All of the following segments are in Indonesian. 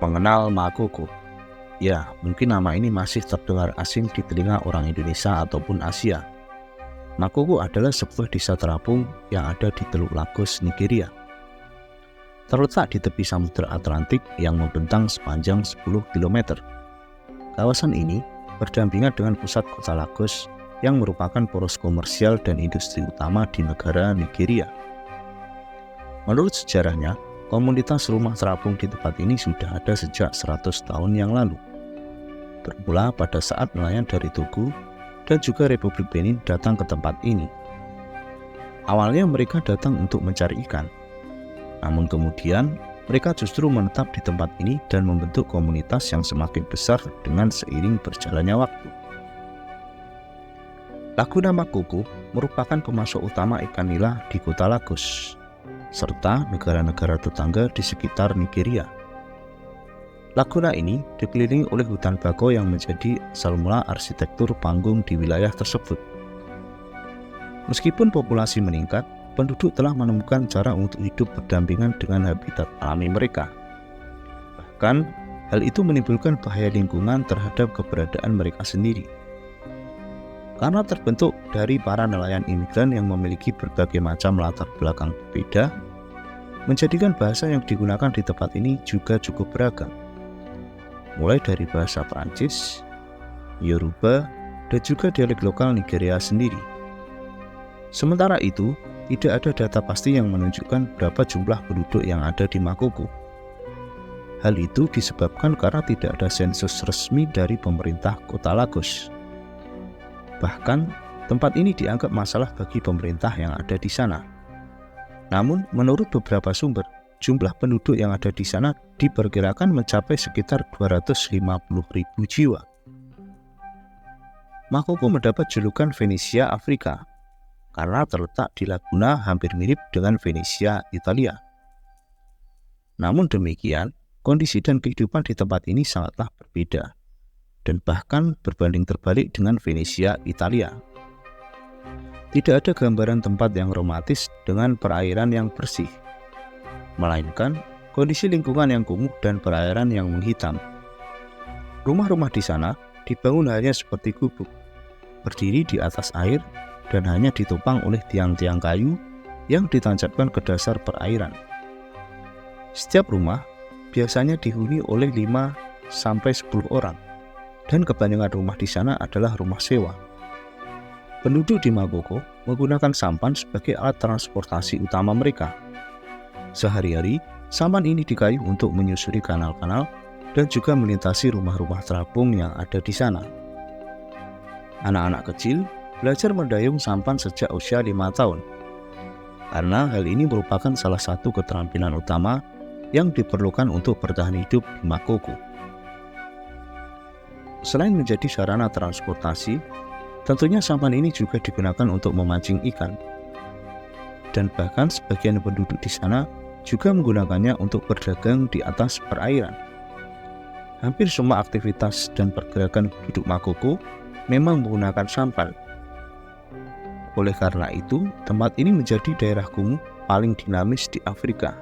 Pengenal Makoko. Ya, mungkin nama ini masih terdengar asing di telinga orang Indonesia ataupun Asia. Makoko adalah sebuah desa terapung yang ada di Teluk Lagos, Nigeria. Terletak di tepi Samudra Atlantik yang membentang sepanjang 10 km. Kawasan ini berdampingan dengan pusat kota Lagos yang merupakan poros komersial dan industri utama di negara Nigeria. Menurut sejarahnya, komunitas rumah terapung di tempat ini sudah ada sejak 100 tahun yang lalu. Bermula pada saat nelayan dari Togo dan juga Republik Benin datang ke tempat ini. Awalnya mereka datang untuk mencari ikan. Namun kemudian mereka justru menetap di tempat ini dan membentuk komunitas yang semakin besar dengan seiring berjalannya waktu. Laguna Makoko merupakan pemasok utama ikan nila di kota Lagos, serta negara-negara tetangga di sekitar Nigeria. Laguna ini dikelilingi oleh hutan bako yang menjadi asal mula arsitektur panggung di wilayah tersebut. Meskipun populasi meningkat, penduduk telah menemukan cara untuk hidup berdampingan dengan habitat alami mereka. Bahkan, hal itu menimbulkan bahaya lingkungan terhadap keberadaan mereka sendiri. Karena terbentuk dari para nelayan imigran yang memiliki berbagai macam latar belakang berbeda, menjadikan bahasa yang digunakan di tempat ini juga cukup beragam. Mulai dari bahasa Prancis, Yoruba, dan juga dialek lokal Nigeria sendiri. Sementara itu, tidak ada data pasti yang menunjukkan berapa jumlah penduduk yang ada di Makoko. Hal itu disebabkan karena tidak ada sensus resmi dari pemerintah kota Lagos. Bahkan, tempat ini dianggap masalah bagi pemerintah yang ada di sana. Namun, menurut beberapa sumber, jumlah penduduk yang ada di sana diperkirakan mencapai sekitar 250.000 jiwa. Makoko mendapat julukan Venesia Afrika karena terletak di Laguna hampir mirip dengan Venesia Italia. Namun demikian, kondisi dan kehidupan di tempat ini sangatlah berbeda dan bahkan berbanding terbalik dengan Venesia Italia. Tidak ada gambaran tempat yang romantis dengan perairan yang bersih, melainkan kondisi lingkungan yang kumuh dan perairan yang menghitam. Rumah-rumah di sana dibangun hanya seperti gubuk, berdiri di atas air dan hanya ditopang oleh tiang-tiang kayu yang ditancapkan ke dasar perairan. Setiap rumah biasanya dihuni oleh 5-10 orang, dan kebanyakan rumah di sana adalah rumah sewa. Penduduk di Makoko menggunakan sampan sebagai alat transportasi utama mereka. Sehari-hari, sampan ini dikayu untuk menyusuri kanal-kanal dan juga melintasi rumah-rumah terapung yang ada di sana. Anak-anak kecil belajar mendayung sampan sejak usia 5 tahun, karena hal ini merupakan salah satu keterampilan utama yang diperlukan untuk bertahan hidup di Makoko. Selain menjadi sarana transportasi, tentunya sampan ini juga digunakan untuk memancing ikan. Dan bahkan sebagian penduduk di sana juga menggunakannya untuk berdagang di atas perairan. Hampir semua aktivitas dan pergerakan penduduk Makoko memang menggunakan sampan. Oleh karena itu, tempat ini menjadi daerah kumuh paling dinamis di Afrika.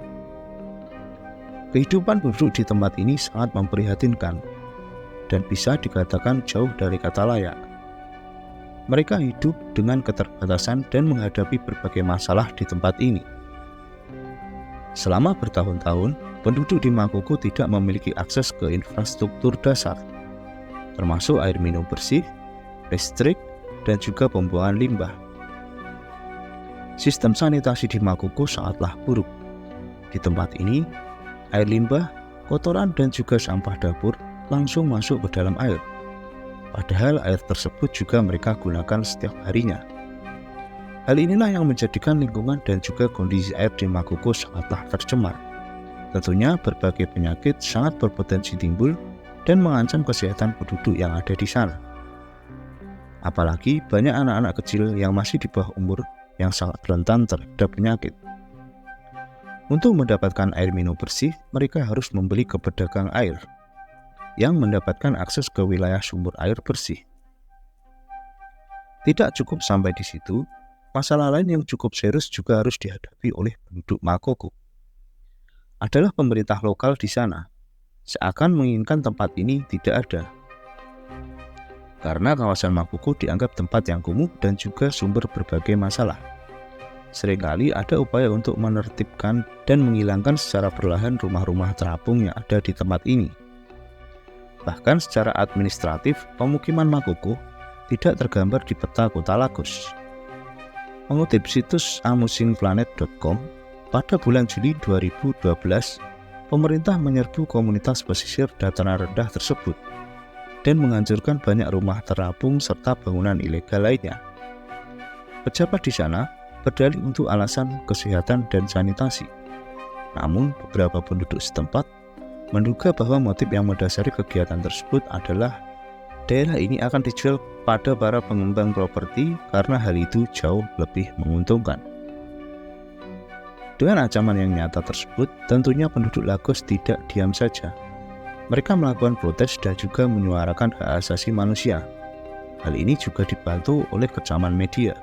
Kehidupan penduduk di tempat ini sangat memprihatinkan dan bisa dikatakan jauh dari kata layak. Mereka hidup dengan keterbatasan dan menghadapi berbagai masalah di tempat ini. Selama bertahun-tahun, penduduk di Makoko tidak memiliki akses ke infrastruktur dasar, termasuk air minum bersih, listrik, dan juga pembuangan limbah. Sistem sanitasi di Makoko sangatlah buruk. Di tempat ini, air limbah, kotoran, dan juga sampah dapur langsung masuk ke dalam air. Padahal air tersebut juga mereka gunakan setiap harinya. Hal inilah yang menjadikan lingkungan dan juga kondisi air di Makoko sangatlah tercemar. Tentunya berbagai penyakit sangat berpotensi timbul dan mengancam kesehatan penduduk yang ada di sana. Apalagi banyak anak-anak kecil yang masih di bawah umur yang sangat rentan terhadap penyakit. Untuk mendapatkan air minum bersih, mereka harus membeli ke pedagang air yang mendapatkan akses ke wilayah sumber air bersih. Tidak cukup sampai di situ, masalah lain yang cukup serius juga harus dihadapi oleh penduduk Makoko. Adalah pemerintah lokal di sana. seakan menginginkan tempat ini tidak ada. Karena kawasan Makoko dianggap tempat yang kumuh dan juga sumber berbagai masalah. Seringkali ada upaya untuk menertibkan dan menghilangkan secara perlahan rumah-rumah terapung yang ada di tempat ini. Bahkan secara administratif, pemukiman Makoko tidak tergambar di peta kota Lagos. Mengutip situs amusingplanet.com, pada bulan Juli 2012, pemerintah menyerbu komunitas pesisir dataran rendah tersebut dan menghancurkan banyak rumah terapung serta bangunan ilegal lainnya. Pejabat di sana berdalih untuk alasan kesehatan dan sanitasi. Namun, beberapa penduduk setempat menduga bahwa motif yang mendasari kegiatan tersebut adalah daerah ini akan dijual pada para pengembang properti karena hal itu jauh lebih menguntungkan. Dengan ancaman yang nyata tersebut, tentunya penduduk Lagos tidak diam saja. Mereka melakukan protes dan juga menyuarakan hak asasi manusia. Hal ini juga dibantu oleh kecaman media,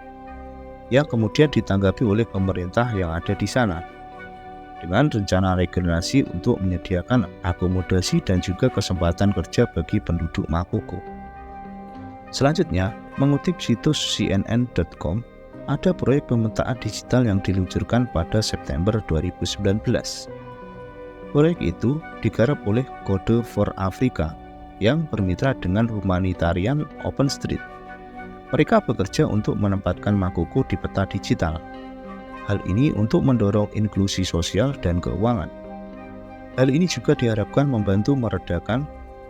yang kemudian ditanggapi oleh pemerintah yang ada di sana dengan rencana regenerasi untuk menyediakan akomodasi dan juga kesempatan kerja bagi penduduk Makoko. Selanjutnya, mengutip situs cnn.com, ada proyek pemetaan digital yang diluncurkan pada September 2019. Proyek itu digarap oleh Code for Africa yang bermitra dengan humanitarian OpenStreet. Mereka bekerja untuk menempatkan Makoko di peta digital. Hal ini untuk mendorong inklusi sosial dan keuangan. Hal ini juga diharapkan membantu meredakan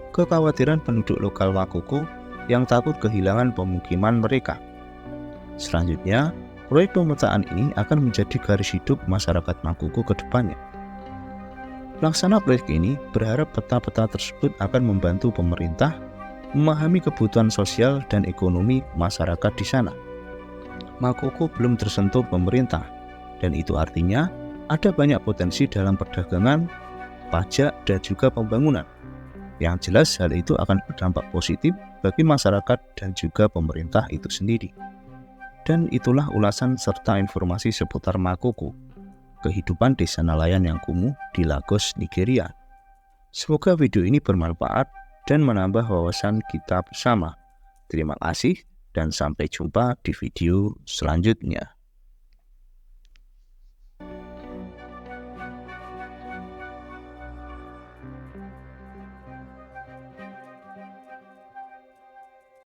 kekhawatiran penduduk lokal Makoko yang takut kehilangan pemukiman mereka. Selanjutnya, proyek pemetaan ini akan menjadi garis hidup masyarakat Makoko ke depannya. Pelaksana proyek ini berharap peta-peta tersebut akan membantu pemerintah memahami kebutuhan sosial dan ekonomi masyarakat di sana. Makoko belum tersentuh pemerintah, dan itu artinya ada banyak potensi dalam perdagangan, pajak, dan juga pembangunan. Yang jelas hal itu akan berdampak positif bagi masyarakat dan juga pemerintah itu sendiri. Dan itulah ulasan serta informasi seputar Makoko, kehidupan desa nelayan yang kumuh di Lagos, Nigeria. Semoga video ini bermanfaat dan menambah wawasan kita bersama. Terima kasih dan sampai jumpa di video selanjutnya.